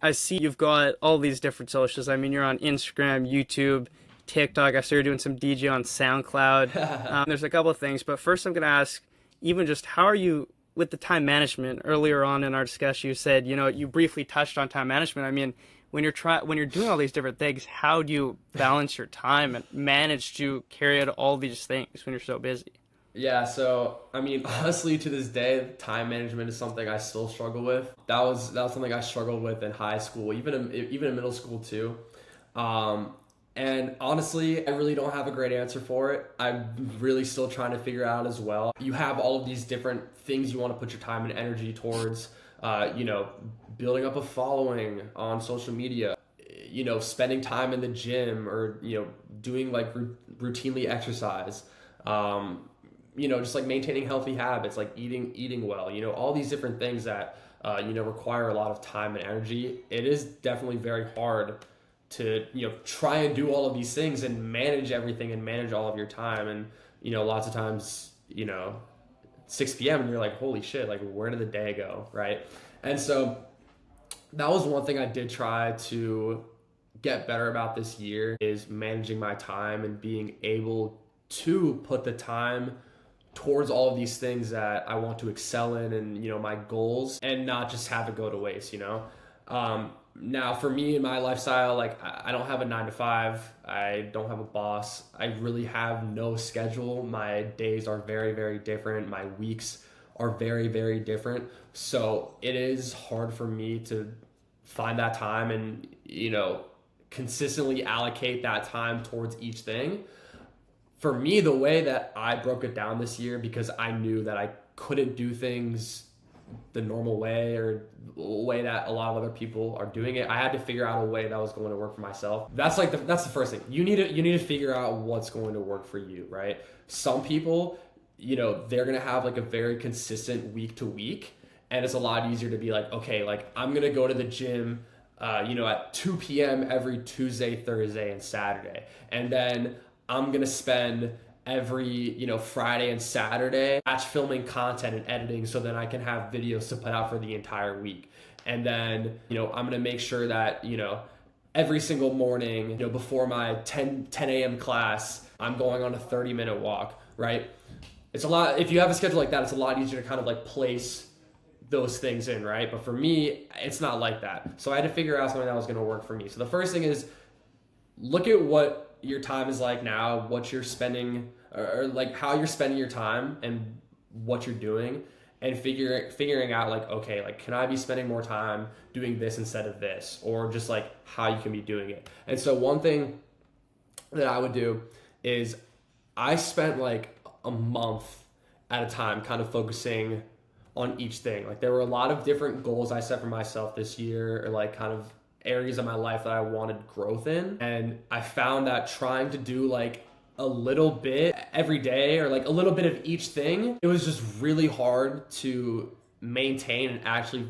I see you've got all these different socials. I mean, you're on Instagram, YouTube, TikTok. I saw you're doing some DJ on SoundCloud. There's a couple of things, but first I'm going to ask, even just how are you with the time management? Earlier on in our discussion, you said, you briefly touched on time management. I mean, when you're doing all these different things, how do you balance your time and manage to carry out all these things when you're so busy? Yeah, so I mean, honestly, to this day, time management is something I still struggle with. That was something I struggled with in high school, even in middle school too. Um, and honestly, I really don't have a great answer for it. I'm really still trying to figure out as well. You have all of these different things you want to put your time and energy towards. You know, building up a following on social media. Spending time in the gym or doing like routinely exercise. Um, just like maintaining healthy habits, like eating well, all these different things that, require a lot of time and energy. It is definitely very hard to, try and do all of these things and manage everything and manage all of your time. And, lots of times, 6 p.m. and you're like, holy shit, like where did the day go? Right. And so that was one thing I did try to get better about this year is managing my time and being able to put the time towards all of these things that I want to excel in and my goals and not just have it go to waste. Now for me in my lifestyle, like I don't have a 9 to 5. I don't have a boss. I really have no schedule. My days are very, very different. My weeks are very, very different. So it is hard for me to find that time and consistently allocate that time towards each thing. For me, the way that I broke it down this year, because I knew that I couldn't do things the normal way or the way that a lot of other people are doing it, I had to figure out a way that was going to work for myself. That's the first thing. You need to figure out what's going to work for you, right? Some people, they're gonna have like a very consistent week to week, and it's a lot easier to be like, okay, like I'm gonna go to the gym at 2 p.m. every Tuesday, Thursday, and Saturday. And then I'm going to spend every, Friday and Saturday batch filming content and editing so then I can have videos to put out for the entire week. And then, I'm going to make sure that, every single morning, before my 10 a.m. class, I'm going on a 30-minute walk, right? It's a lot. If you have a schedule like that, it's a lot easier to kind of like place those things in, right? But for me, it's not like that. So I had to figure out something that was going to work for me. So the first thing is look at what your time is like now, what you're spending, or like how you're spending your time and what you're doing, and figuring out like, okay, like can I be spending more time doing this instead of this, or just like how you can be doing it. And so one thing that I would do is I spent like a month at a time kind of focusing on each thing. Like there were a lot of different goals I set for myself this year, or like kind of areas of my life that I wanted growth in. And I found that trying to do like a little bit every day or like a little bit of each thing, it was just really hard to maintain and actually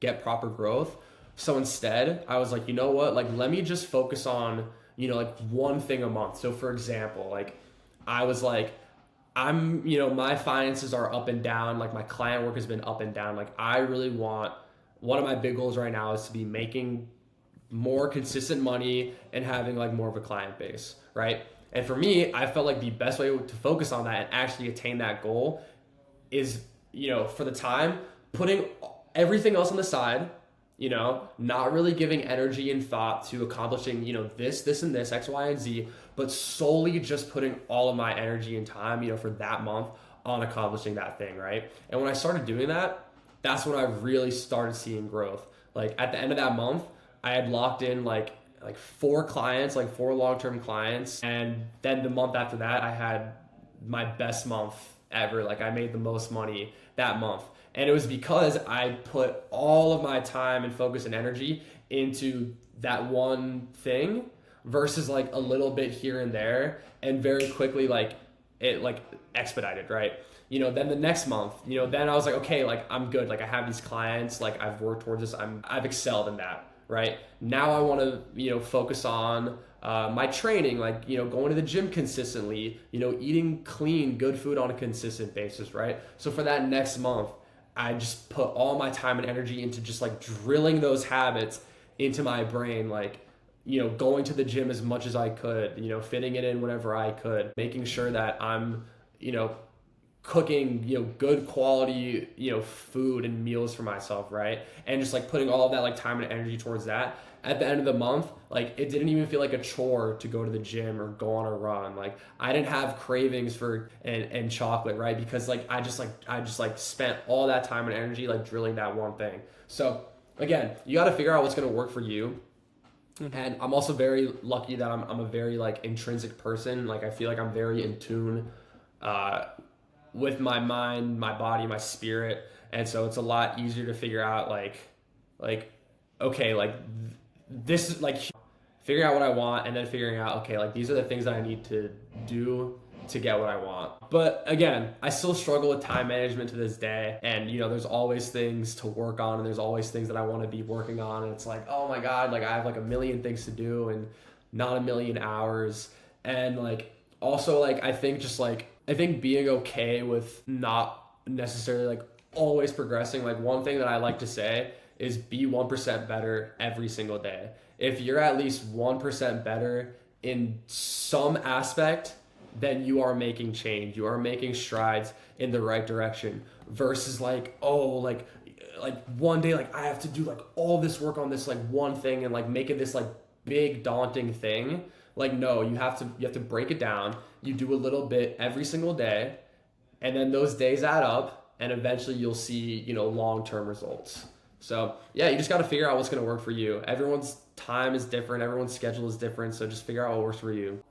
get proper growth. So instead, I was like, you know what? Like, let me just focus on, like one thing a month. So for example, like I was like, my finances are up and down. Like my client work has been up and down. Like I really want, one of my big goals right now is to be making more consistent money and having like more of a client base, right? And for me, I felt like the best way to focus on that and actually attain that goal is, for the time, putting everything else on the side, not really giving energy and thought to accomplishing, this and this, X, Y, and Z, but solely just putting all of my energy and time, for that month on accomplishing that thing, right? And when I started doing that, that's when I really started seeing growth. Like at the end of that month, I had locked in like 4 clients, like 4 long-term clients. And then the month after that, I had my best month ever. Like I made the most money that month. And it was because I put all of my time and focus and energy into that one thing versus like a little bit here and there, and very quickly like it like expedited, right? Then the next month, then I was like, okay, like I'm good. Like I have these clients, like I've worked towards this. I've excelled in that. Right now I want to, focus on my training, like, going to the gym consistently, eating clean, good food on a consistent basis. Right. So for that next month, I just put all my time and energy into just like drilling those habits into my brain, like, going to the gym as much as I could, fitting it in whenever I could, making sure that I'm, cooking, good quality, food and meals for myself, right? And just like putting all of that like time and energy towards that. At the end of the month, like it didn't even feel like a chore to go to the gym or go on a run. Like I didn't have cravings for and chocolate, right? Because like I just spent all that time and energy like drilling that one thing. So again, you got to figure out what's going to work for you. And I'm also very lucky that I'm a very like intrinsic person. Like I feel like I'm very in tune with my mind, my body, my spirit. And so it's a lot easier to figure out like okay, like this is like figuring out what I want and then figuring out, okay, like these are the things that I need to do to get what I want. But again, I still struggle with time management to this day. And there's always things to work on and there's always things that I want to be working on. And it's like, oh my God, like I have like a million things to do and not a million hours. And like, also like, I think being okay with not necessarily like always progressing. Like one thing that I like to say is be 1% better every single day. If you're at least 1% better in some aspect, then you are making change. You are making strides in the right direction versus like, oh, like one day, like I have to do like all this work on this like one thing and like make it this like big daunting thing. Like, no, you have to break it down. You do a little bit every single day and then those days add up and eventually you'll see, long-term results. So yeah, you just got to figure out what's going to work for you. Everyone's time is different. Everyone's schedule is different. So just figure out what works for you.